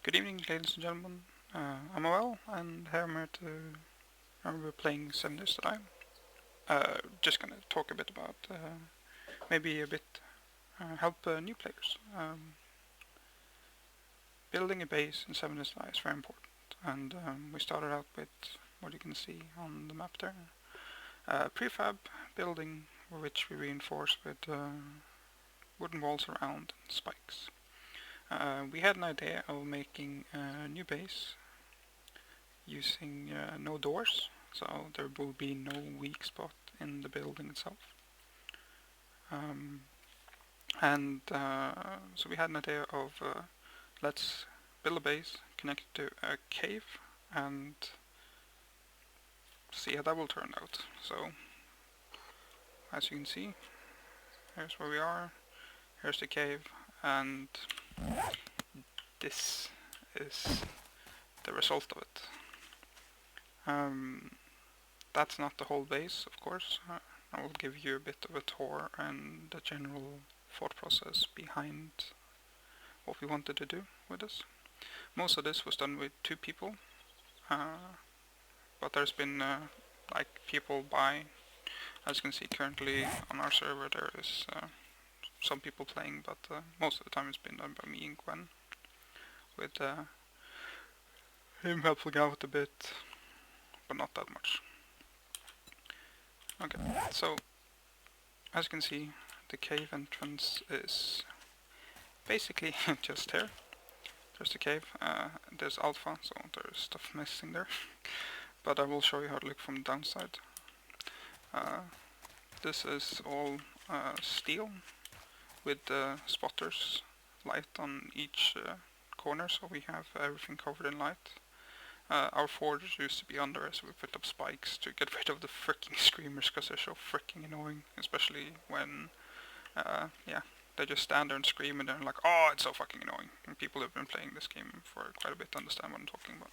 Good evening, ladies and gentlemen. I'm Oell, and here I'm here to. We're playing 7 Days to Die. Just gonna talk a bit about maybe a bit help new players. Building a base in 7 Days to Die is very important, and we started out with what you can see on the map there. Prefab building, which we reinforce with wooden walls around and spikes. We had an idea of making a new base using no doors, so there will be no weak spot in the building itself. And so we had an idea of let's build a base connected to a cave and see how that will turn out. So as you can see, here's where we are, here's the cave, and this is the result of it. That's not the whole base, of course. I will give you a bit of a tour and the general thought process behind what we wanted to do with this. Most of this was done with 2 people, but there's been like people by, as you can see currently on our server there is some people playing, but most of the time it's been done by me and Gwen, with him helping out a bit, but not that much. Okay, so as you can see, the cave entrance is basically just here. There's the cave, there's alpha, so there's stuff missing there. But I will show you how to look from the downside. This is all steel with spotters, light on each corner, so we have everything covered in light. Our forge used to be under, so we put up spikes to get rid of the freaking screamers, because they're so freaking annoying, especially when they just stand there and scream and they're like, oh, it's so fucking annoying. And people who've been playing this game for quite a bit understand what I'm talking about.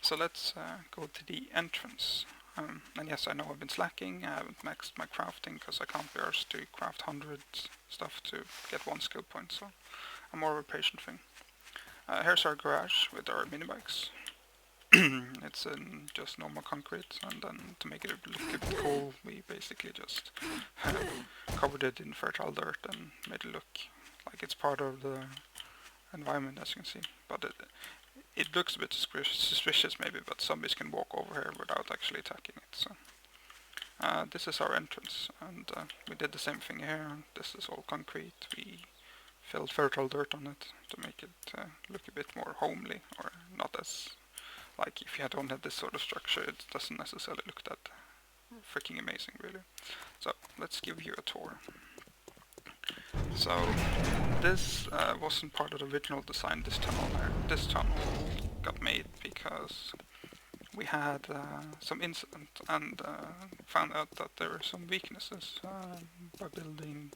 So let's go to the entrance. And yes, I know I've been slacking. I haven't maxed my crafting because I can't be arsed to craft 100 stuff to get 1 skill point, so I'm more of a patient thing. Here's our garage with our mini bikes. It's in just normal concrete, and then to make it look a bit cool, we basically just covered it in fertile dirt and made it look like it's part of the environment, as you can see. But it looks a bit suspicious maybe, but zombies can walk over here without actually attacking it. So this is our entrance, and we did the same thing here. This is all concrete. We filled fertile dirt on it to make it look a bit more homely, or not as like if you don't have this sort of structure, it doesn't necessarily look that freaking amazing, really. So let's give you a tour. So this wasn't part of the original design, this tunnel there. This tunnel got made because we had some incident and found out that there were some weaknesses by building,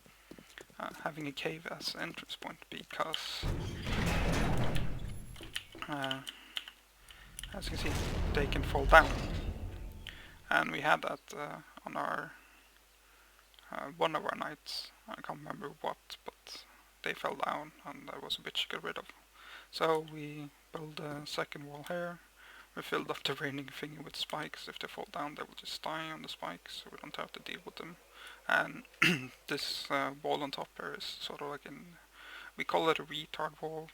having a cave as entrance point, because as you can see, they can fall down. And we had that on our one of our nights. I can't remember what, but they fell down and that was a bitch to get rid of. So we built a second wall here. We filled up the raining thingy with spikes. If they fall down, they will just die on the spikes, so we don't have to deal with them. And this wall on top here is sort of like we call it a retard wall.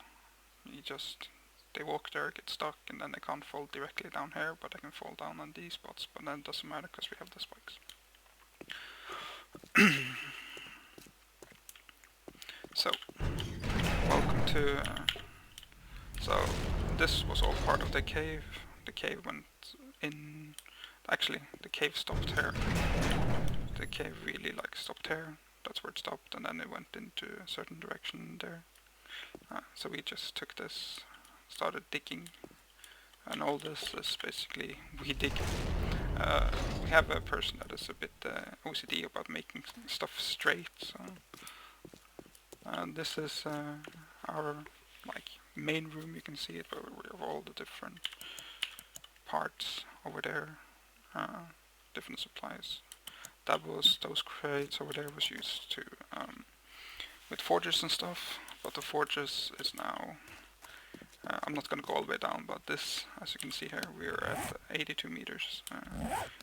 They walk there, get stuck, and then they can't fall directly down here, but they can fall down on these spots, but then it doesn't matter because we have the spikes. So, welcome to... so, this was all part of the cave. The cave went in... Actually, the cave stopped here. The cave really stopped here. That's where it stopped, and then it went into a certain direction there. So we just took this, started digging, and all this is basically we dig. We have a person that is a bit OCD about making stuff straight, so this is our main room. You can see it where we have all the different parts over there, different supplies. Those crates over there was used to with forges and stuff, but the forges is now I'm not going to go all the way down, but this, as you can see here, we're at 82 meters.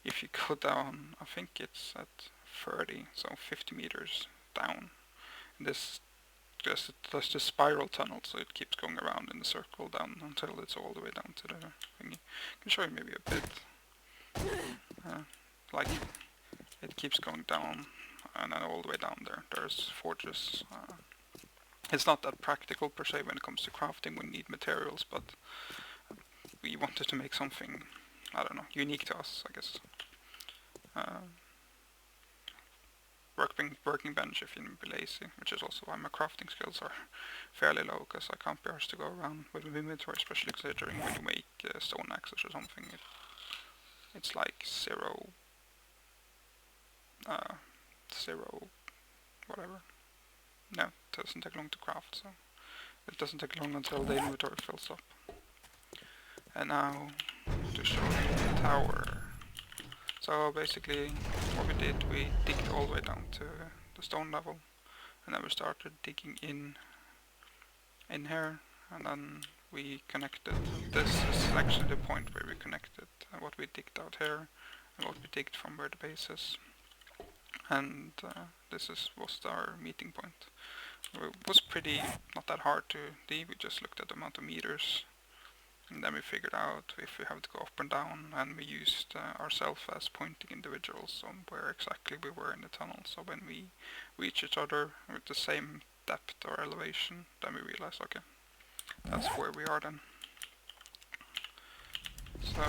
If you go down, I think it's at 30, so 50 meters down. This just does the spiral tunnel, so it keeps going around in a circle down until it's all the way down to the thingy. I can show you maybe a bit. Like it keeps going down, and then all the way down there. There's forges. It's not that practical per se when it comes to crafting. We need materials, but we wanted to make something, I don't know, unique to us, I guess. Working bench if you be lazy, which is also why my crafting skills are fairly low, because I can't be arsed to go around with an inventory, especially considering when you make stone axes or something. It's like zero, whatever. No, it doesn't take long to craft, so it doesn't take long until the inventory fills up. And now to show you the tower. So basically what we did, we digged all the way down to the stone level, and then we started digging in here, and then we connected. This is actually the point where we connected what we digged out here and what we digged from where the base is. And this was our meeting point. It was pretty not that hard to dig. We just looked at the amount of meters, and then we figured out if we have to go up and down, and we used ourselves as pointing individuals on where exactly we were in the tunnel. So when we reach each other with the same depth or elevation, then we realize, okay, that's where we are then. So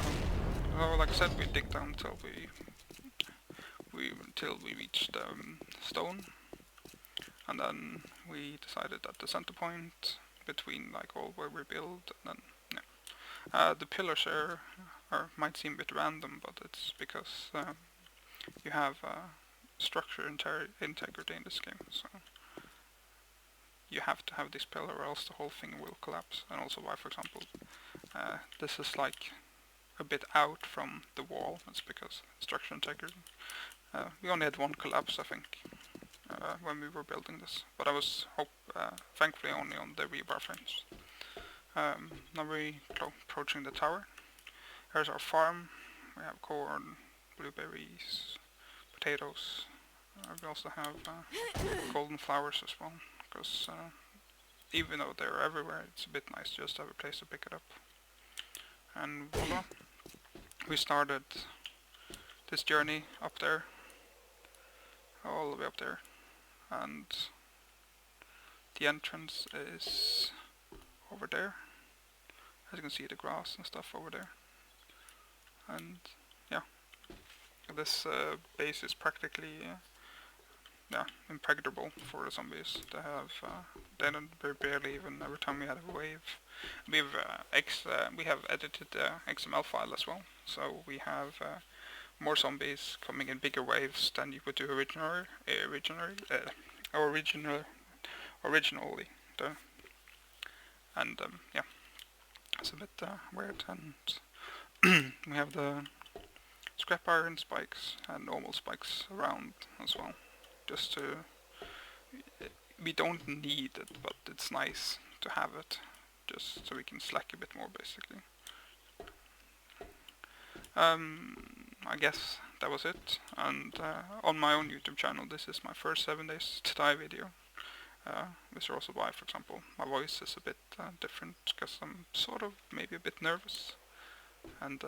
like I said, we dig down until we reached stone, and then we decided at the center point between like all where we build, and then the pillars here might seem a bit random, but it's because you have structure integrity in this game, so you have to have this pillar or else the whole thing will collapse. And also why, for example, this is like a bit out from the wall. That's because structure integrity. We only had one collapse, I think, when we were building this, but I was thankfully only on the rebar frames. Now we're approaching the tower. Here's our farm. We have corn, blueberries, potatoes. We also have golden flowers as well, because even though they're everywhere, it's a bit nice just to have a place to pick it up. And voila, we started this journey up there, all the way up there, and the entrance is over there. As you can see, the grass and stuff over there. And yeah, this base is practically impenetrable for the zombies. They don't barely even every time we had a wave. We have edited the XML file as well, so we have more zombies coming in bigger waves than you would do originally. And yeah, it's a bit weird. And we have the scrap iron spikes and normal spikes around as well. Just to, we don't need it, but it's nice to have it, just so we can slack a bit more, basically. I guess that was it. And on my own YouTube channel, this is my first 7 days to die video. This is also why, for example, my voice is a bit different, because I'm sort of maybe a bit nervous, and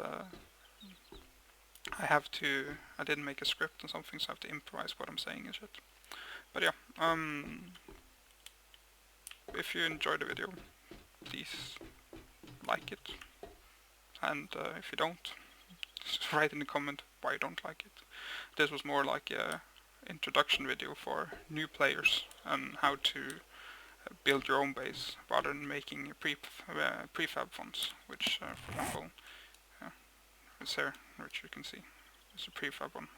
I didn't make a script and something, so I have to improvise what I'm saying and shit. But yeah, if you enjoyed the video, please like it, and if you don't, just write in the comment why you don't like it. This was more like a introduction video for new players and how to build your own base rather than making prefab ones, which for example is here, which you can see. It's a prefab one.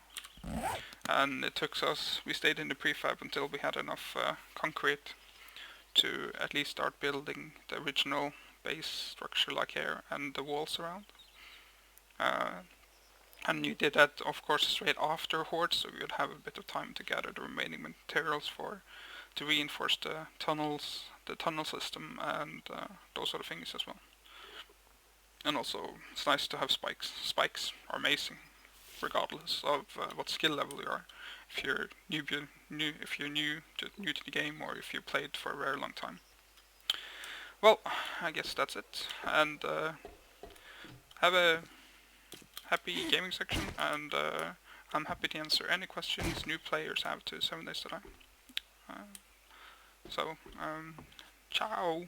And it took us, we stayed in the prefab until we had enough concrete to at least start building the original base structure like here and the walls around. And you did that, of course, straight after Horde, so we would have a bit of time to gather the remaining materials to reinforce the tunnels, the tunnel system and those sort of things as well. And also, it's nice to have spikes. Spikes are amazing, regardless of what skill level you are. If you're new to the game, or if you played for a very long time. Well, I guess that's it. And have a happy gaming section, and I'm happy to answer any questions new players have to 7 Days to Die. So, ciao!